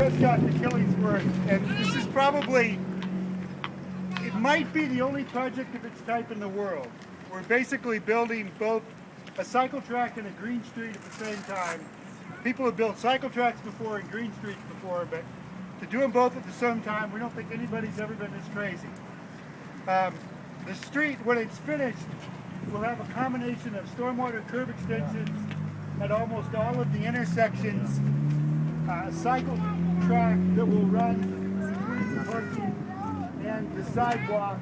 Prescott to Killingsworth, and this is probably, it might be the only project of its type in the world. We're basically building both a cycle track and a green street at the same time. People have built cycle tracks before and green streets before, but to do them both at the same time, we don't think anybody's ever been this crazy. The street, when it's finished, will have a combination of stormwater curb extensions at almost all of the intersections, a cycle track that will run between the parking and the sidewalk,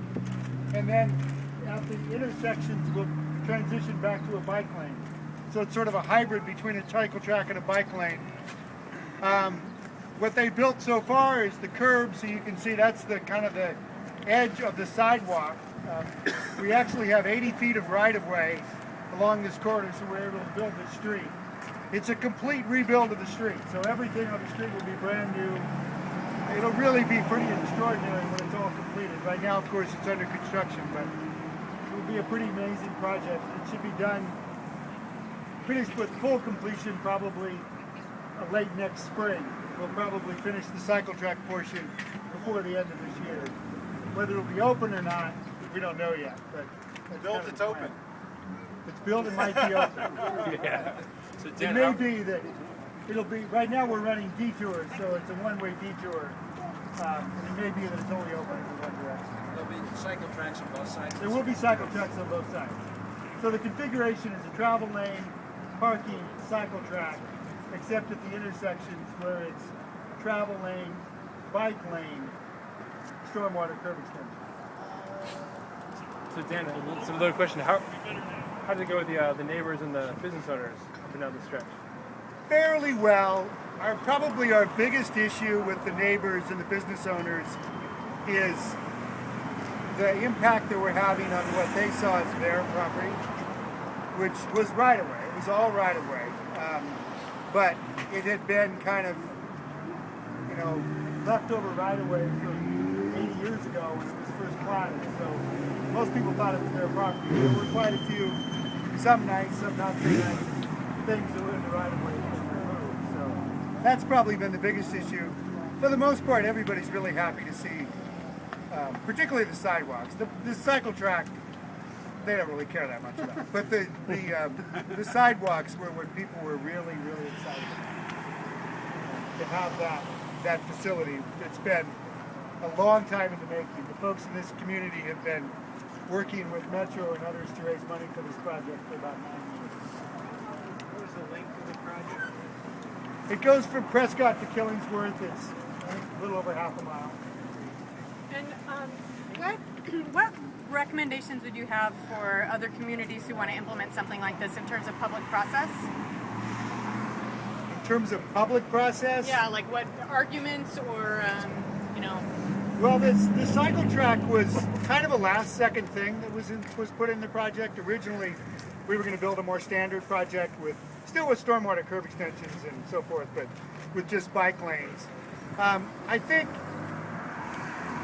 and then at the intersections will transition back to a bike lane. So it's sort of a hybrid between a cycle track and a bike lane. What they built so far is the curb, so you can see that's the kind of the edge of the sidewalk. We actually have 80 feet of right-of-way along this corridor, so we're able to build the street. It's a complete rebuild of the street, so everything on the street will be brand new. It'll really be pretty extraordinary when it's all completed. Right now, of course, it's under construction, but it will be a pretty amazing project. It should be done, finished with full completion probably late next spring. We'll probably finish the cycle track portion before the end of this year. Whether it'll be open or not, we don't know yet. But built, it's open. It's built, it might be open. Yeah. So it may be that it'll be, right now we're running detours, so it's a one-way detour. And it may be that it's only open in one direction. There'll be cycle tracks on both sides. There will be cycle tracks on both sides. So the configuration is a travel lane, parking, cycle track, except at the intersections where it's travel lane, bike lane, stormwater curb extension. So Dan, some other question: How did it go with the neighbors and the business owners up and down the stretch? Fairly well. Probably our biggest issue with the neighbors and the business owners is the impact that we're having on what they saw as their property, which was right of way. It was all right of way, but it had been kind of, leftover right of way from 80 years ago when it was first platted. So most people thought it was their property. There were quite a few, some nice, some not so nice things that were in the right of way that were removed. So that's probably been the biggest issue. For the most part, everybody's really happy to see, particularly the sidewalks. The cycle track, they don't really care that much about. But the sidewalks were what people were really, really excited about. To have that facility. It's been a long time in the making. The folks in this community have been working with Metro and others to raise money for this project for about 9 years. What was the length of the project? It goes from Prescott to Killingsworth. It's a little over half a mile. And what recommendations would you have for other communities who want to implement something like this in terms of public process? In terms of public process? Yeah, like what arguments or, Well, the cycle track was kind of a last-second thing that was put in the project. Originally, we were going to build a more standard project still with stormwater curb extensions and so forth, but with just bike lanes. I think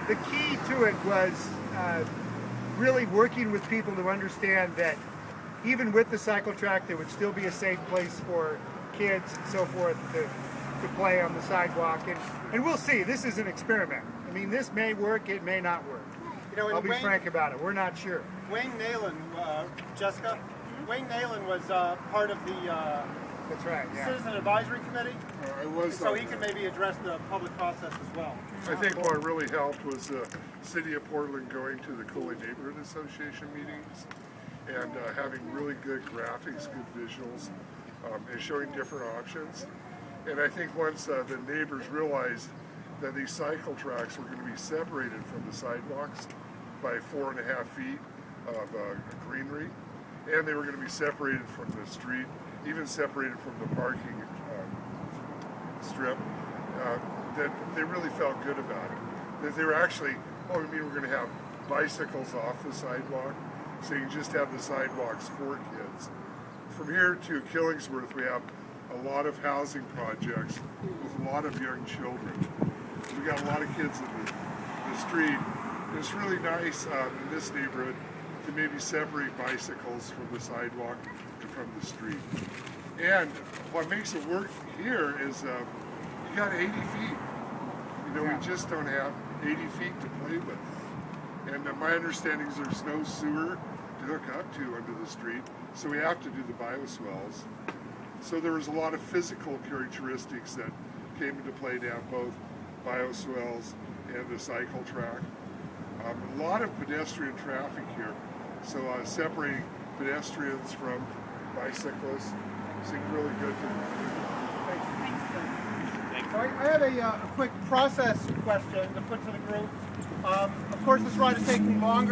the key to it was really working with people to understand that even with the cycle track, there would still be a safe place for kids and so forth to play on the sidewalk. And we'll see. This is an experiment. I mean, this may work, it may not work. I'll be frank about it. We're not sure. Wayne Nalen, Jessica, Wayne Nalen was part of the That's right, yeah. Citizen Advisory Committee, I was. so he can maybe address the public process as well. I think what really helped was the City of Portland going to the Cully Neighborhood Association meetings and having really good graphics, good visuals, and showing different options. And I think once the neighbors realized that these cycle tracks were going to be separated from the sidewalks by 4.5 feet of greenery, and they were going to be separated from the street, even separated from the parking strip, that they really felt good about it. That they were actually, we're going to have bicycles off the sidewalk, so you can just have the sidewalks for kids. From here to Killingsworth, we have a lot of housing projects with a lot of young children. We got a lot of kids in the street. It's really nice in this neighborhood to maybe separate bicycles from the sidewalk and from the street. And what makes it work here is you got 80 feet. You know, we just don't have 80 feet to play with. And my understanding is there's no sewer to hook up to under the street, so we have to do the bioswales. So there was a lot of physical characteristics that came into play down both bioswales and the cycle track. A lot of pedestrian traffic here, so separating pedestrians from bicyclists seemed really good to me. So I had a quick process question to put to the group. Of course, this ride is taking longer